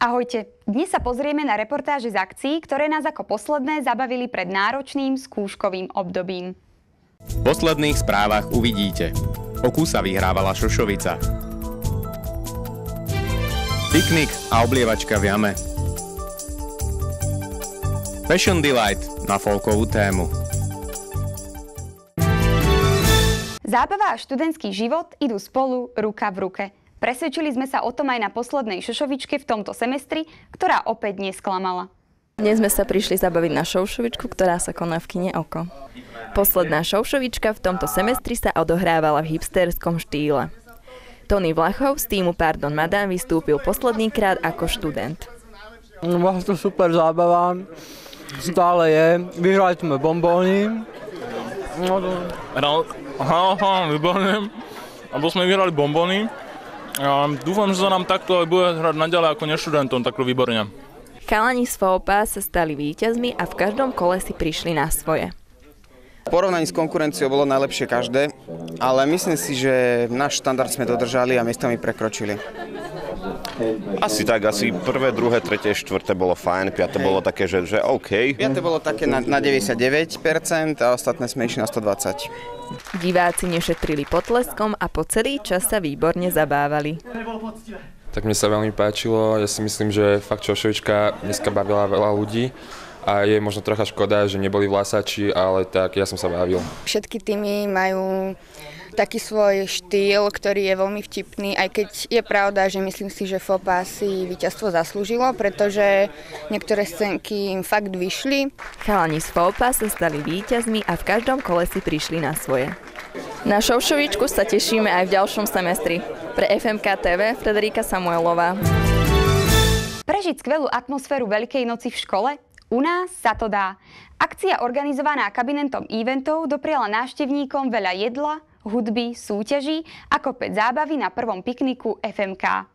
Ahojte, dnes sa pozrieme na reportáže z akcií, ktoré nás ako posledné zabavili pred náročným skúškovým obdobím. V posledných správach uvidíte. O kúsa vyhrávala šošovica. Piknik a oblievačka v jame. Fashion Delight na folkovú tému. Zábava a študentský život idú spolu ruka v ruke. Presvedčili sme sa o tom aj na poslednej šošovičke v tomto semestri, ktorá opäť nesklamala. Dnes sme sa prišli zabaviť na šošovičku, ktorá sa koná v kine Oko. Posledná šošovička v tomto semestri sa odohrávala v hipsterskom štýle. Tony Vlachov z týmu Pardon Madame vystúpil poslednýkrát ako študent. Bola to super zábava, stále je. Vyhrali sme bombóny. Výborne. Abo sme vyhrali bombóny. Ja dúfam, že sa nám takto aj bude hrať naďalej ako neštudentom, takto výborne. Chalani z FOPA sa stali víťazmi a v každom kole si prišli na svoje. V porovnaní s konkurenciou bolo najlepšie každé, ale myslím si, že náš štandard sme dodržali a miestami prekročili. Asi prvé, druhé, tretie, štvrté bolo fajn, piate bolo také, že OK. Piate bolo také na 99% a ostatné sme išli na 120%. Diváci nešetrili potleskom a po celý čas sa výborne zabávali. Tak mne sa veľmi páčilo, ja si myslím, že fakt šošovička dneska bavila veľa ľudí a je možno trocha škoda, že neboli vlasači, ale tak ja som sa bavil. Všetky týmy majú taký svoj štýl, ktorý je veľmi vtipný, aj keď je pravda, že myslím si, že FOPA si víťazstvo zaslúžilo, pretože niektoré scénky im fakt vyšli. Chalani z FOPA sa stali víťazmi a v každom kole si prišli na svoje. Na šošovičku sa tešíme aj v ďalšom semestri. Pre FMK TV Frederika Samuelová. Prežiť skvelú atmosféru Veľkej noci v škole? U nás sa to dá. Akcia organizovaná kabinetom eventov dopriala návštevníkom veľa jedla, hudby, súťaží a kopec zábavy na prvom pikniku FMK.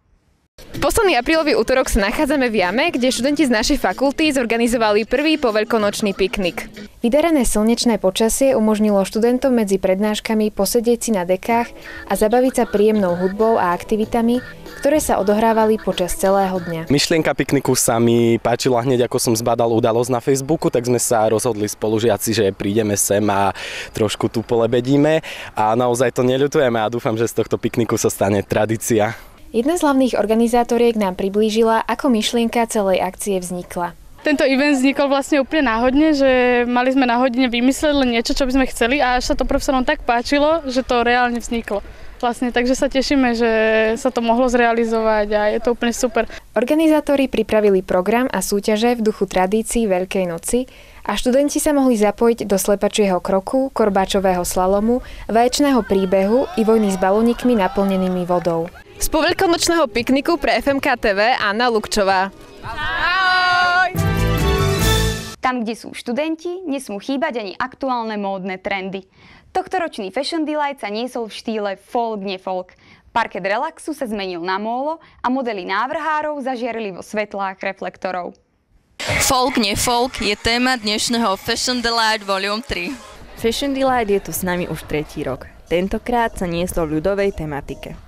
V posledný aprílový utorok sa nachádzame v jame, kde študenti z našej fakulty zorganizovali prvý poveľkonočný piknik. Vydarené slnečné počasie umožnilo študentom medzi prednáškami posedieť si na dekách a zabaviť sa príjemnou hudbou a aktivitami, ktoré sa odohrávali počas celého dňa. Myšlienka pikniku sa mi páčila hneď, ako som zbadal udalosť na Facebooku, tak sme sa rozhodli spolužiaci, že prídeme sem a trošku tu polebedíme a naozaj to neľutujeme a dúfam, že z tohto pikniku sa stane tradícia. Jedna z hlavných organizátoriek nám priblížila, ako myšlienka celej akcie vznikla. Tento event vznikol vlastne úplne náhodne, že mali sme na hodine vymyslieť len niečo, čo by sme chceli a až sa to profesorom tak páčilo, že to reálne vzniklo. Vlastne, takže sa tešíme, že sa to mohlo zrealizovať a je to úplne super. Organizátori pripravili program a súťaže v duchu tradícií Veľkej noci a študenti sa mohli zapojiť do slepačieho kroku, korbáčového slalomu, vaječného príbehu i vojny s balónikmi naplnenými vodou. Z poveľkonočného pikniku pre FMK TV Anna Lukčová. Ahoj! Tam, kde sú študenti, nesmú chýbať ani aktuálne módne trendy. Tohtoročný Fashion Delight sa niesol v štýle folk-nefolk. Parket relaxu sa zmenil na mólo a modely návrhárov zažiarili vo svetlách reflektorov. Folk-nefolk je téma dnešného Fashion Delight Volume 3. Fashion Delight je tu s nami už 3. rok. Tentokrát sa nieslo v ľudovej tematike.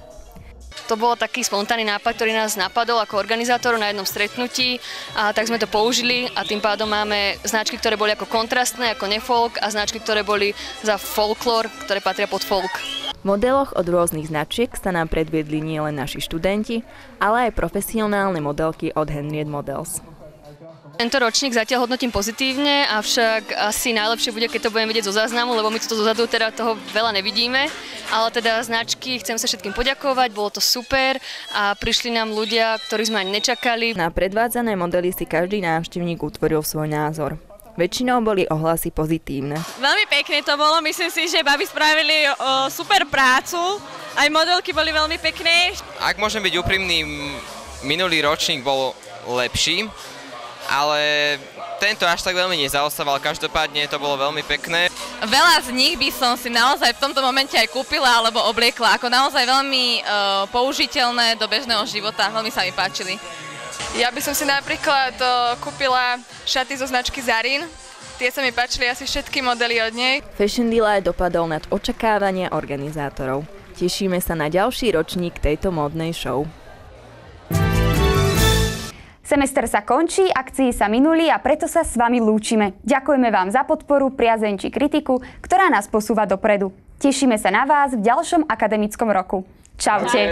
To bol taký spontánny nápad, ktorý nás napadol ako organizátorov na jednom stretnutí a tak sme to použili a tým pádom máme značky, ktoré boli ako kontrastné, ako nefolk a značky, ktoré boli za folklór, ktoré patria pod folk. V modeloch od rôznych značiek sa nám predviedli nielen naši študenti, ale aj profesionálne modelky od Henriette Models. Tento ročník zatiaľ hodnotím pozitívne, avšak asi najlepšie bude, keď to budeme vidieť zo záznamu, lebo my to zozadu teda toho veľa nevidíme. Ale teda značky, chcem sa všetkým poďakovať, bolo to super a prišli nám ľudia, ktorí sme ani nečakali. Na predvádzané modely si každý návštevník utvoril svoj názor. Väčšinou boli ohlasy pozitívne. Veľmi pekne to bolo, myslím si, že baby spravili super prácu, aj modelky boli veľmi pekné. Ak môžem byť úprimný, minulý ročník bol lepší, ale tento až tak veľmi nezaostával, každopádne to bolo veľmi pekné. Veľa z nich by som si naozaj v tomto momente aj kúpila alebo obliekla, ako naozaj veľmi použiteľné do bežného života, veľmi sa mi páčili. Ja by som si napríklad kúpila šaty zo značky Zarin, tie sa mi páčili asi všetky modely od nej. Fashion Delight dopadol nad očakávania organizátorov. Tešíme sa na ďalší ročník tejto módnej show. Semester sa končí, akcii sa minuli a preto sa s vami lúčime. Ďakujeme vám za podporu, priazeň či kritiku, ktorá nás posúva dopredu. Tešíme sa na vás v ďalšom akademickom roku. Čaute.